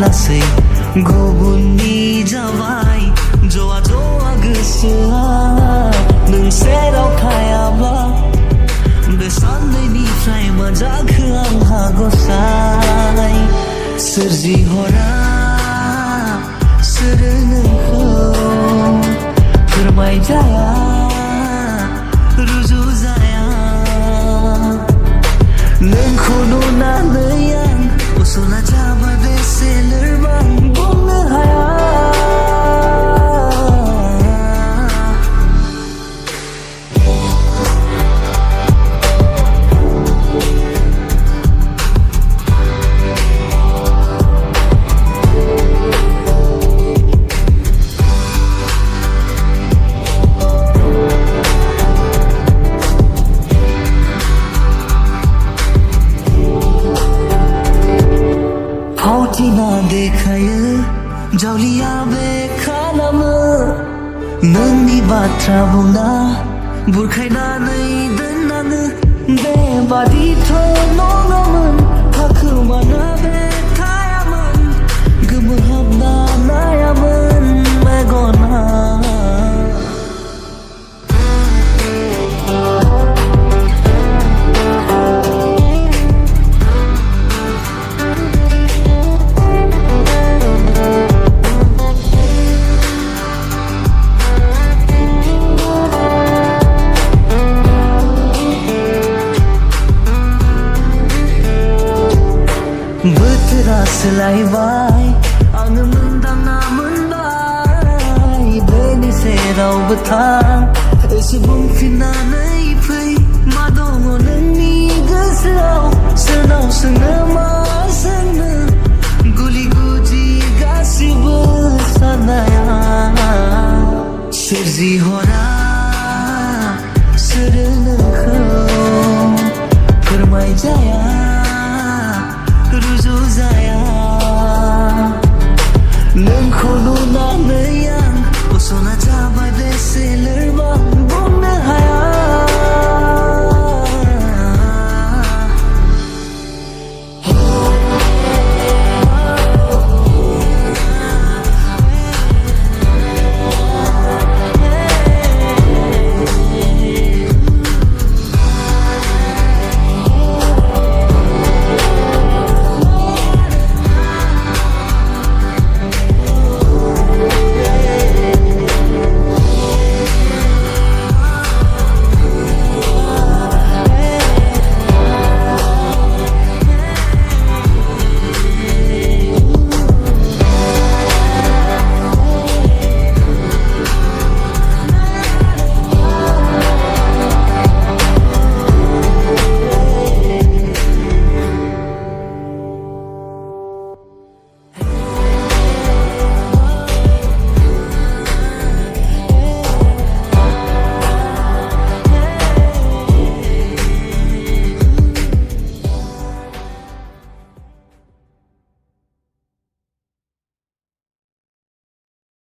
लासै गुबुननि जाबाय जवा जवा गोसोआ नों सेराव थायाब्ला बे साननैनिफ्राय मा जाखो आंहा गसाय सोरजिहरा सोर नोंखौ फोरमायजाया रुजुजाया नोंखौ नुनानै आं उसुला जाबाय बेसे लोरबां बुंनो हाया फावथिना देखायो जावलिया बे खालामो नोंनि बाथ्रा बुंना बुरखायनानै दोननाङो बेबादिथ' नङामोन थाखोमाना बे थायामोन गोमोहाबना नायामोन मेगना बोथोरा सोलायबाय आङो मोनदांना मोनबाय बेनि सेरावबो थां एसे बुंफिननानै फै मा दङ नोंनि गोसोआव सोरनाव सोंनो मा सोंनो गुलि गुदि गासिबो साननाया सोरजिहर